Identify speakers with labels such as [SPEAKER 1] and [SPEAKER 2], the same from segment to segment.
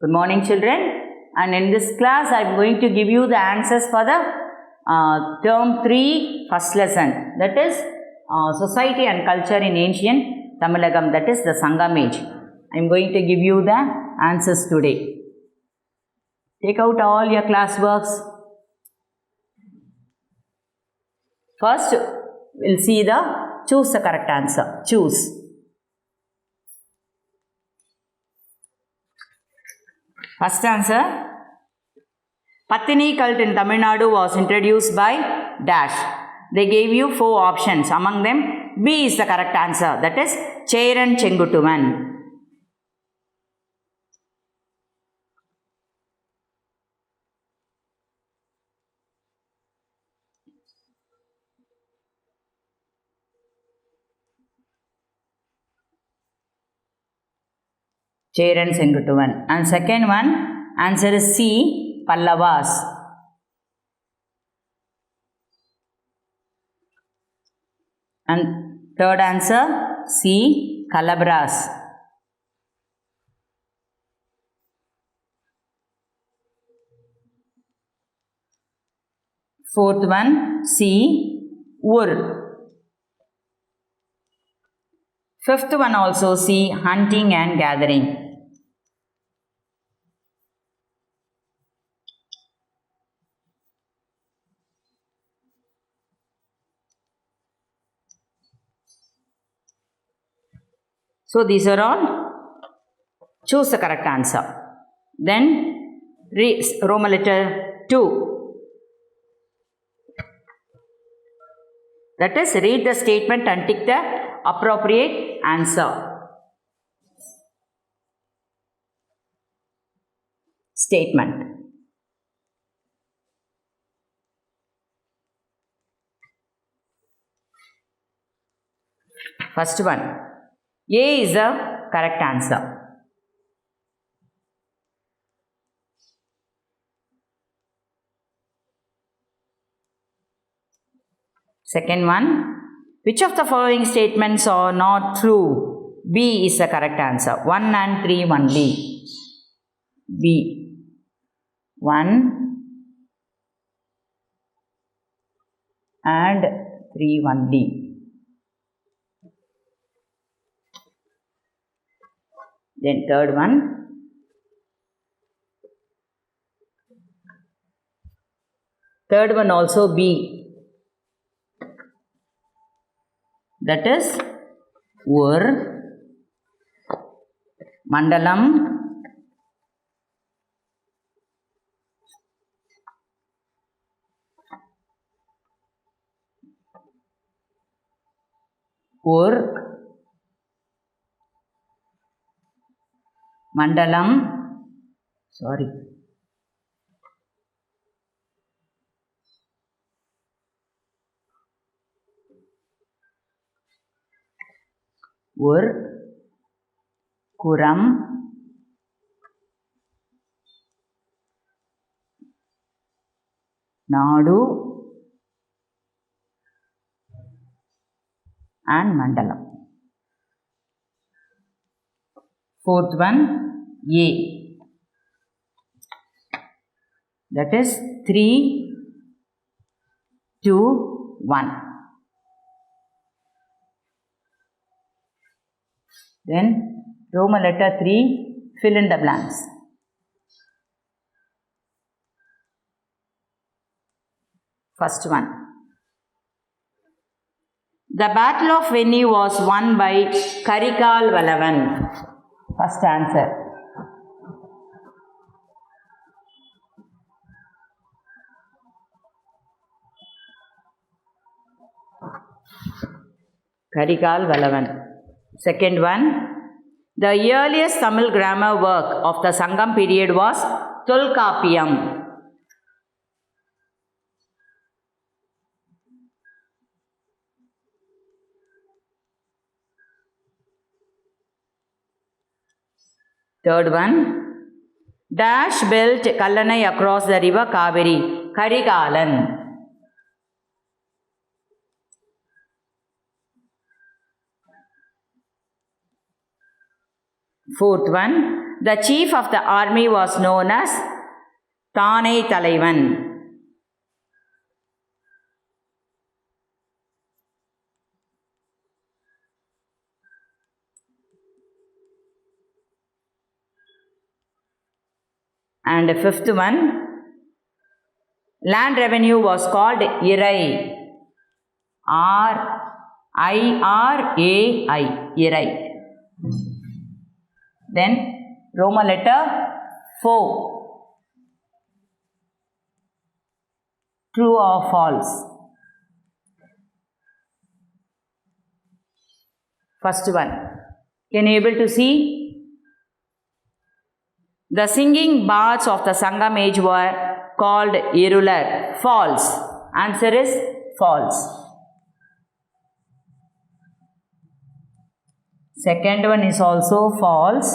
[SPEAKER 1] Good morning, children. And in this class, I am going to give you the answers for the term 3 first lesson. That is Society and Culture in Ancient Tamilagam. That is the Sangam age. I am going to give you the answers today. Take out all your class works. First, we'll see choose the correct answer. Choose. First answer, Pattini cult in Tamil Nadu was introduced by dash. They gave you 4 options. Among them, B is the correct answer. That is Cheran Chengutuvan. Cheran Chengutuvan. And second one, answer is C, Pallavas. And third answer, C, Calabras. Fourth one, C, Ur. Fifth one also C, hunting and gathering. So these are all. Choose the correct answer. Then Roman letter 2. That is, read the statement and tick the appropriate answer. Statement. First one, A is the correct answer. Second one, which of the following statements are not true? B is the correct answer. 1 and 3 only. B. 1 and 3 only. Then third one. Third one also B. That is Ur, Mandalam, Ur, Mandalam, sorry. Ur, Kuram, Nadu and Mandalam. Fourth one, A. That is 3, 2, 1. Then Roman letter 3, fill in the blanks. First one. The Battle of Venni was won by Karikal Valavan. First answer. Karikal Valavan. Second one. The earliest Tamil grammar work of the Sangam period was Tolkapiyam. Third one, dash built Kallanai across the river Kaveri, Karikalan. Fourth one, The chief of the army was known as Thanei Thalaivan. And the fifth one, land revenue was called Irai. R-I-R-A-I. Irai. Then Roman letter 4. True or false? First one. Can you able to see? The singing bards of the Sangam age were called Irular. False. Answer is false. Second one is also false.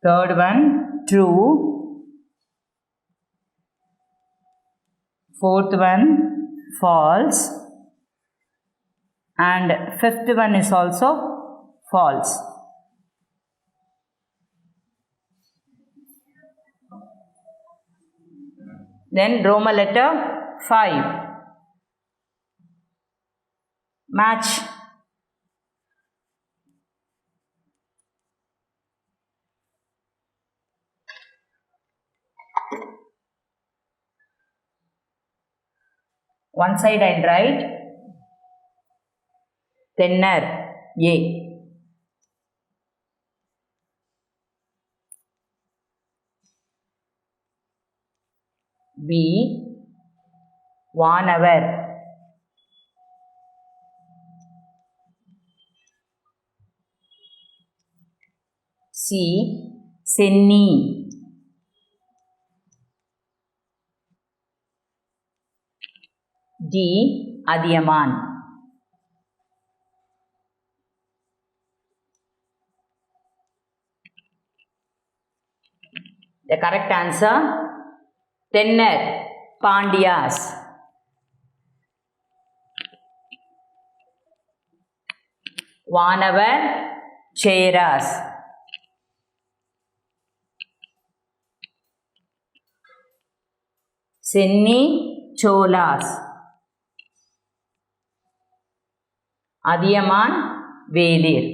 [SPEAKER 1] Third one, true. Fourth one, false. And fifth one is also false. Then Roman letter 5. Match. One side I write Tenner A. B. Vanavar. C. Senni. D. Adiyaman. The correct answer, Tenner, Pandyas. Vanavar, Cheras. Senni, Cholas. Adiyaman, Velir.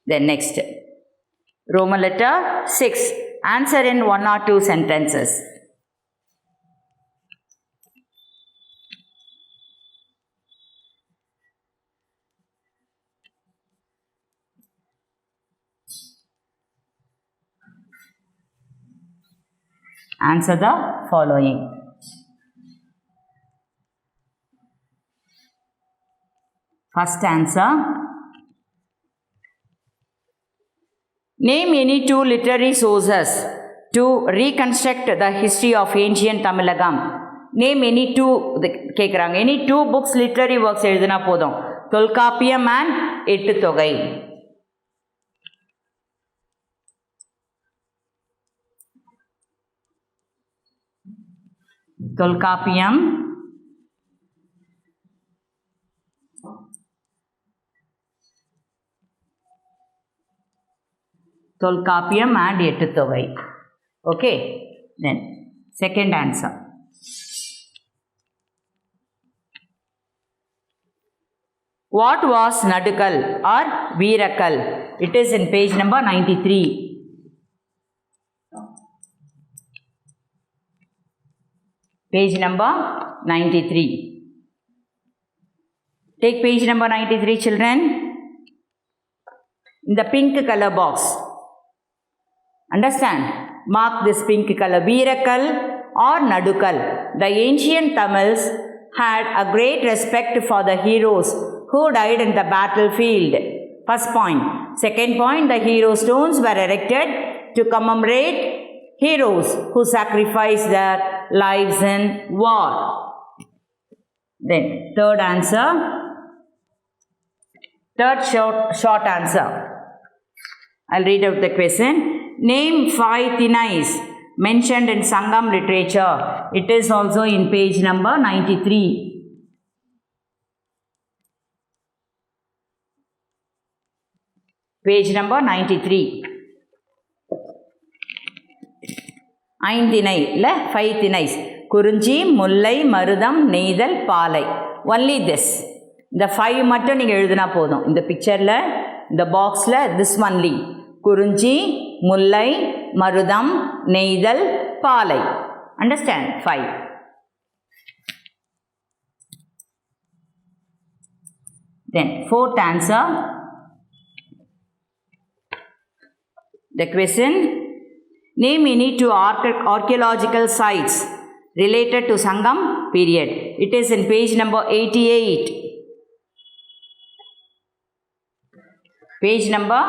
[SPEAKER 1] Then next, Roman letter 6. Answer in 1 or 2 sentences. Answer the following. First answer. Name any 2 literary sources to reconstruct the history of ancient Tamilagam. Name any 2, கேட்குறாங்க, any 2 books literary works எழுதுனா போதும். Tolkappiyam and Ettuthokai. Tolkappiyam and Ettuthokai. Okay. Then second answer. What was Nadukal or Veerakal? It is in page number 93. Page number 93. Take page number 93, children. In the pink color box. Understand? Mark this pink color. Veerakal or Nadukal. The ancient Tamils had a great respect for the heroes who died in the battlefield. First point. Second point, the hero stones were erected to commemorate heroes who sacrificed their lives in war. Then third answer. Third short answer. I'll read out the question. Name 5 Thinais mentioned in Sangam literature. It is also in page number 93. Page number 93. ஐந்திணை இல்லை 5 திணைஸ். குறிஞ்சி, முல்லை, மருதம், நெய்தல், பாலை. Only this. இந்த 5 மட்டும் நீங்கள் எழுதினா போதும். இந்த பிக்சரில் இந்த பாக்ஸில் திஸ் ஒன்லி. குறிஞ்சி, முல்லை, மருதம், நெய்தல், பாலை. Understand? 5. Then fourth answer. The question, name any 2 archaeological sites related to Sangam period. It is in page number 88. Page number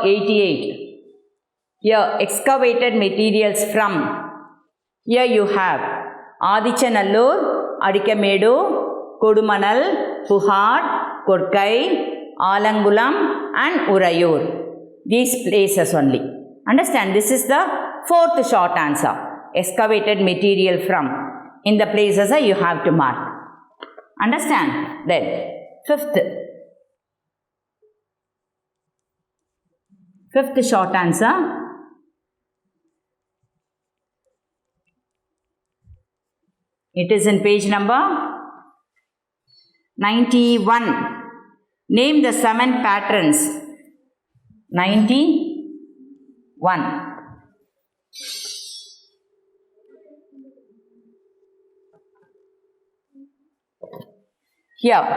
[SPEAKER 1] 88. Here, excavated materials from. Here you have Adichanallur, Adikamedu, Kodumanal, Puhad, Kodkai, Alangulam and Urayur. These places only. Understand? This is the 4th short answer. Excavated material from. In the places you have to mark. Understand? Then 5th short answer. It is in page number 91. Name the 7 patrons. 91. Here,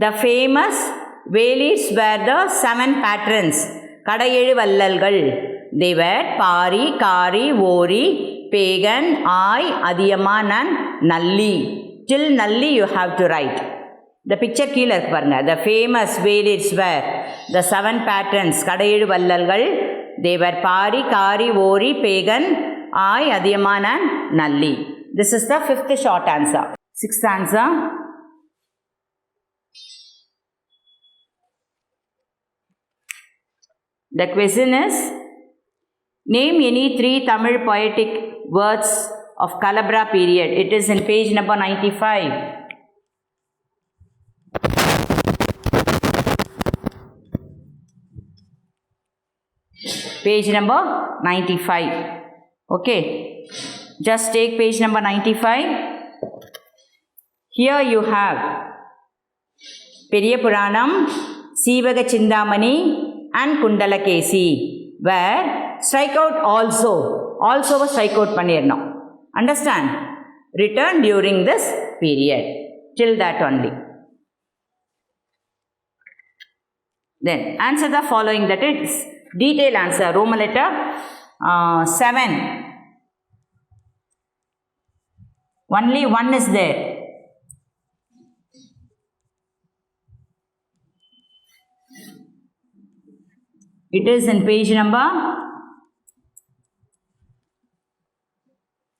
[SPEAKER 1] the famous Velis were the 7 patrons. Kadayelu Vallalgal. They were Pari, Kari, Ori, Pagan, Ai, Adiyaman and Nalli. Till Nalli you have to write. The picture கீழே இருக்கு பாருங்க. The famous Velis were the 7 patrons. Kadayelu Vallalgal. They were Pari, Kari, Ori, Pagan, Ai, Adiyaman and Nalli. This is the 5th short answer. 6th answer. The question is, name any 3 Tamil poetic words of Kalabra period. It is in page number 95. Page number 95. Okay. Just take page number 95. Here you have Periya Puranam, Sivaga Chindamani and Kundalakesi, where strike out also strike out பண்ணிரணும். Understand? Written during this period. Till that only. Then answer the following, that is detailed answer. Roman letter 7. Only 1 is there. It is in page number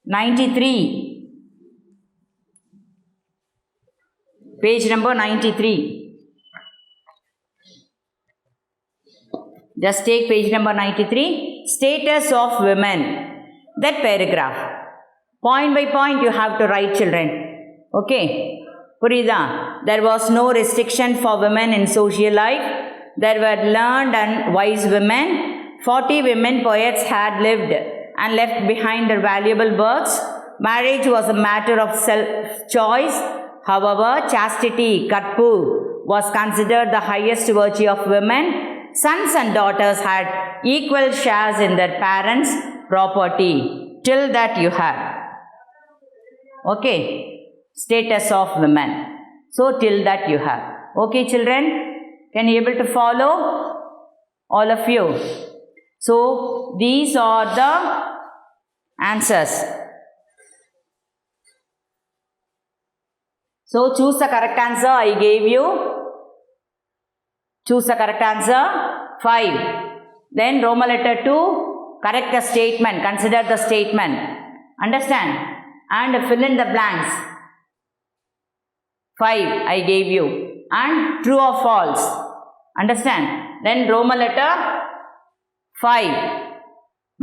[SPEAKER 1] 93. Page number 93. Just take page number 93. Status of women. That paragraph. Point by point you have to write, children. Okay. Purida. There was no restriction for women in social life. There were learned and wise women. 40 women poets had lived and left behind their valuable works. Marriage was a matter of self-choice. However, chastity, katpu, was considered the highest virtue of women. Sons and daughters had equal shares in their parents' property. Till that you have. Okay. Status of women. So, till that you have. Okay, children? Can you able to follow? All of you. So, these are the answers. So, choose the correct answer. I gave you. Choose the correct answer. 5. Then, Roman letter 2. Correct the statement. Consider the statement. Understand? And fill in the blanks. 5. I gave you. And true or false. Understand? Then Roman letter 5.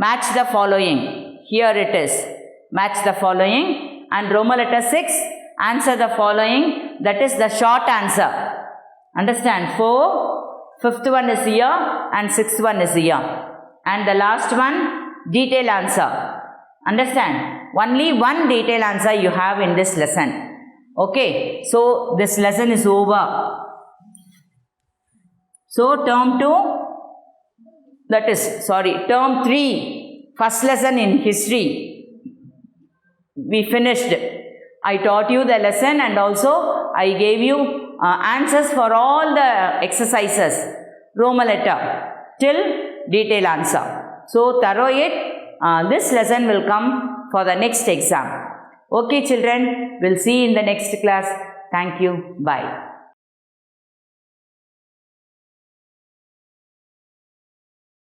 [SPEAKER 1] Match the following. Here it is. match the following, and Roman letter 6, answer the following, that is the short answer. Understand? 4, fifth one is here and sixth one is here, and the last one detailed answer. Understand? Only one detailed answer you have in this lesson. Okay, so this lesson is over. So term 2, that is, term 3, first lesson in history, we finished. I taught you the lesson and also I gave you answers for all the exercises, Roman letter till detailed answer. So thorough it. This lesson will come for the next exam. Okay children, we'll see you in the next class. Thank you. Bye.